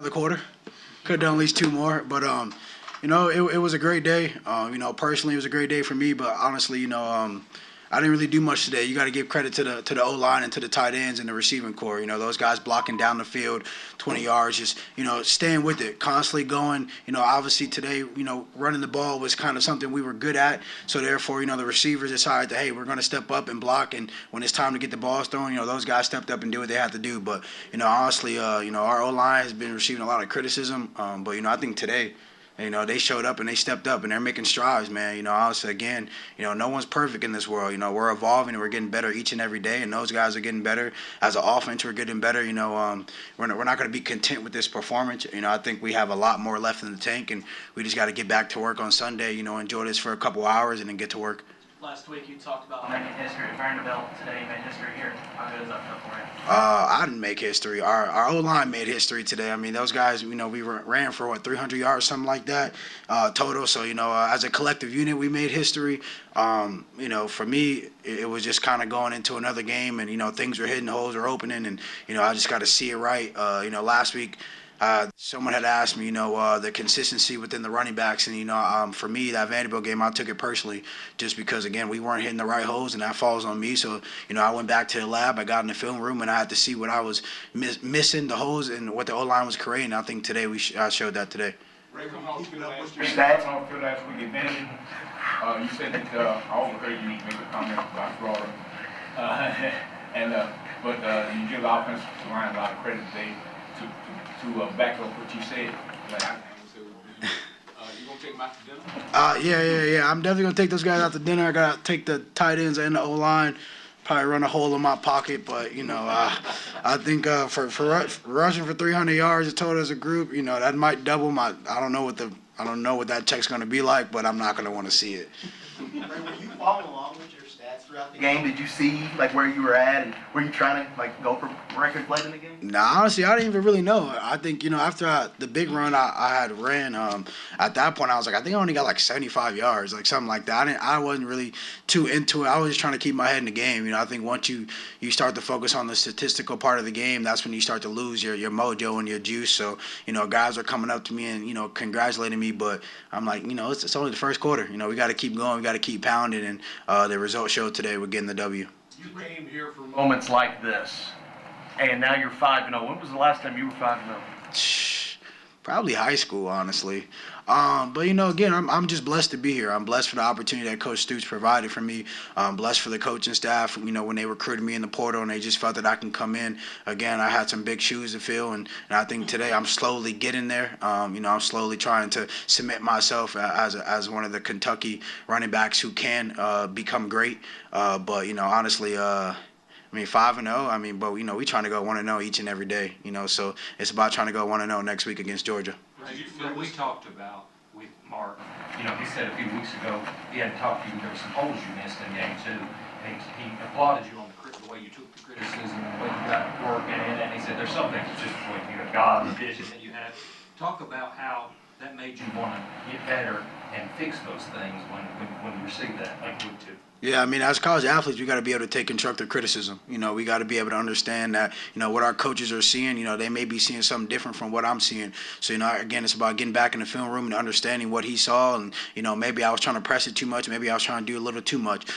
the quarter. Could have done at least two more, but it was a great day. Personally, it was a great day for me. But honestly, I didn't really do much today. You got to give credit to the O line and to the tight ends and the receiving core. Those guys blocking down the field, 20 yards, just staying with it, constantly going. Obviously today, running the ball was kind of something we were good at. So therefore, the receivers decided that, hey, we're going to step up and block. And when it's time to get the balls thrown, those guys stepped up and do what they had to do. But honestly, our O line has been receiving a lot of criticism. But I think today, they showed up and they stepped up and they're making strides, man. Honestly, again, no one's perfect in this world. We're evolving and we're getting better each and every day, and those guys are getting better. As an offense, we're getting better. We're not going to be content with this performance. I think we have a lot more left in the tank, and we just got to get back to work on Sunday. Enjoy this for a couple hours and then get to work. Last week you talked about making history at Vanderbilt. Today you made history here. How good is that for you? I didn't make history. Our O-line made history today. I mean, those guys, we ran for, 300 yards, something like that total. So, as a collective unit, we made history. For me, it was just kind of going into another game and, things were hitting, holes were opening, and, I just got to see it right. Last week, someone had asked me, the consistency within the running backs, and for me, that Vanderbilt game, I took it personally, just because again we weren't hitting the right holes, and that falls on me. So I went back to the lab, I got in the film room, and I had to see what I was missing, the holes, and what the O line was creating. I think today I showed that today. Ray, when you keep it up with your stats on field last week at Vandy, you said that I overheard you make a comment about Florida, but you give the offensive line a lot of credit today to back up what you said. You gonna take them out to dinner? Yeah. I'm definitely gonna take those guys out to dinner. I gotta take the tight ends and the O line. Probably run a hole in my pocket, but I think for rushing for 300 yards total as a group, that might double my. I don't know what that check's gonna be like, but I'm not gonna want to see it. Were you following along with your stats throughout the game? Did you see where you were at, and were you trying to go for record late in the game? Nah, honestly, I didn't even really know. I think after the big run I had ran, at that point I was like, I think I only got 75 yards, something like that. I wasn't really too into it. I was just trying to keep my head in the game. I think once you start to focus on the statistical part of the game, that's when you start to lose your mojo and your juice. So guys are coming up to me and congratulating me, but I'm like, it's only the first quarter. We got to keep going, we got to keep pounding, and the results showed today. We're getting the W. You came here for moments like this, and now you're 5-0. When was the last time you were 5-0? Probably high school, honestly. But again, I'm just blessed to be here. I'm blessed for the opportunity that Coach Stoops provided for me. I'm blessed for the coaching staff. When they recruited me in the portal and they just felt that I can come in. Again, I had some big shoes to fill, and I think today I'm slowly getting there. I'm slowly trying to cement myself as one of the Kentucky running backs who can become great. But honestly, 5-0. But we trying to go 1-0 each and every day. So it's about trying to go 1-0 next week against Georgia. We talked about with Mark. He said a few weeks ago he hadn't talked to you. There were some holes you missed in game 2. And he applauded you on the way you took the criticism, the way you got working, and he said there's some things just the way you got the vision that you had. Talk about how that made you want to get better and fix those things when you received that week 2. Yeah, as college athletes, we got to be able to take constructive criticism. We got to be able to understand that, what our coaches are seeing, they may be seeing something different from what I'm seeing. So, again, it's about getting back in the film room and understanding what he saw. And, maybe I was trying to press it too much. Maybe I was trying to do a little too much.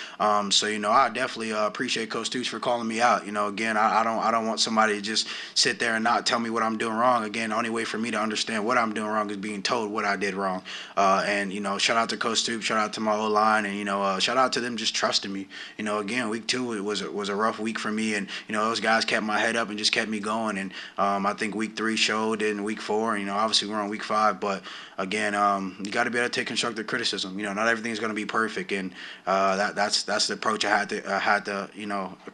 So, I definitely appreciate Coach Stoops for calling me out. Again, I don't want somebody to just sit there and not tell me what I'm doing wrong. Again, the only way for me to understand what I'm doing wrong is being told what I did wrong. And shout out to Coach Stoops, shout out to my O-line, and, shout out to them just trusting me. Again, week 2 it was a rough week for me, and those guys kept my head up and just kept me going. And I think week 3 showed, and week 4, obviously we're on week 5, but again, you got to be able to take constructive criticism. Not everything's going to be perfect, and that's the approach I had to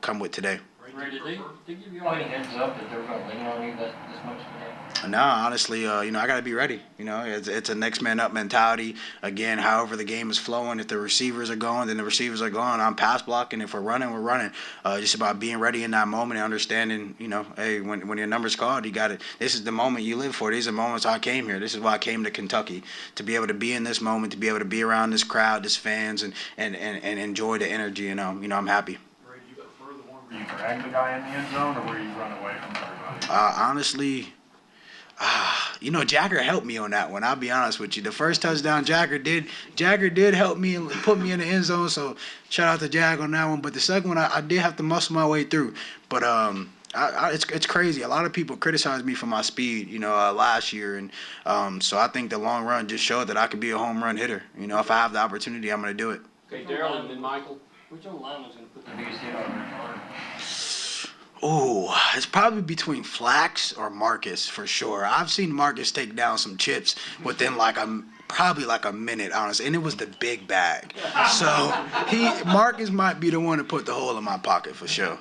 come with today. Ray, did they give you any heads up that they were going to lean on you this much today? No, honestly, I got to be ready. It's a next man up mentality. Again, however the game is flowing, if the receivers are going, then the receivers are going. I'm pass blocking. If we're running, we're running. Just about being ready in that moment and understanding, hey, when your number's called, you got it. This is the moment you live for. These are moments I came here. This is why I came to Kentucky, to be able to be in this moment, to be able to be around this crowd, this fans, and enjoy the energy. And I'm happy. Ray, you prefer the one where you drag the guy in the end zone, or where you run away from everybody? Honestly, Jagger helped me on that one. I'll be honest with you. The first touchdown, Jagger did help me and put me in the end zone. So shout out to Jag on that one. But the second one, I did have to muscle my way through. But it's crazy. A lot of people criticize me for my speed, last year, and so I think the long run just showed that I could be a home run hitter. If I have the opportunity, I'm gonna do it. Okay, Daryl, and then Michael. Which old lineman's going to put the biggest hit on her? Oh, it's probably between Flax or Marcus for sure. I've seen Marcus take down some chips within probably a minute, honestly, and it was the big bag. So Marcus might be the one to put the hole in my pocket for sure.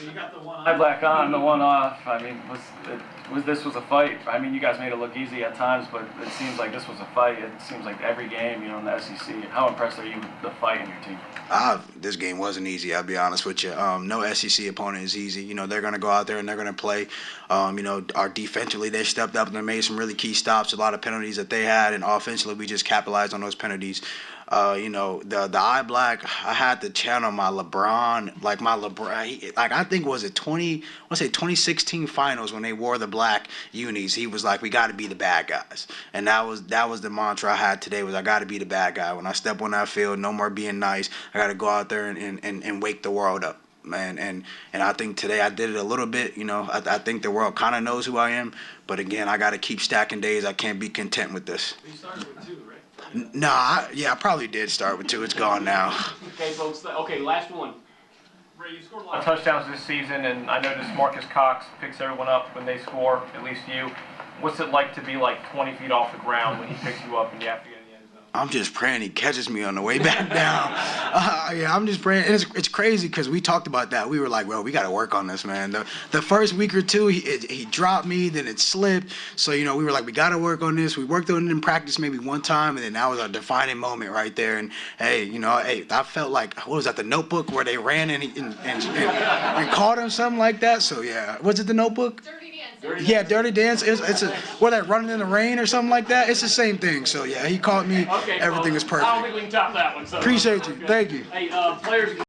You got the one eye black on, the one off. I mean, this was a fight. I mean, you guys made it look easy at times, but it seems like this was a fight. It seems like every game, in the SEC. How impressed are you with the fight in your team? This game wasn't easy, I'll be honest with you. No SEC opponent is easy. They're going to go out there and they're going to play. Our defensively, they stepped up and they made some really key stops, a lot of penalties that they had, and offensively, we just capitalized on those penalties. The eye black, I had to channel my LeBron, I think was it 2016 finals when they wore the black unis. He was like, we got to be the bad guys. And that was the mantra I had today was I got to be the bad guy. When I step on that field, no more being nice. I got to go out there and wake the world up, man. And I think today I did it a little bit. I think the world kind of knows who I am. But again, I got to keep stacking days. I can't be content with this. You started with 2, right? I probably did start with 2. It's gone now. Okay, folks. Okay, last one. Ray, you scored a lot of touchdowns this season, and I noticed Marcus Cox picks everyone up when they score, at least you. What's it like to be 20 feet off the ground when he picks you up and you have to get in the end zone? I'm just praying he catches me on the way back down. I'm just praying. And it's crazy because we talked about that. We were like, well, we got to work on this, man. The first week or two, he dropped me, then it slipped. So, we were like, we got to work on this. We worked on it in practice maybe one time, and then that was our defining moment right there. And, I felt like, what was that, The Notebook, where they ran and caught him, something like that? So, yeah. Was it The Notebook? Dirty Dance. It's what, that running in the rain or something like that? It's the same thing. So, yeah, he caught me. Okay, Everything is perfect. I don't think we can top that one. So. Appreciate you. Thank you. Hey, players.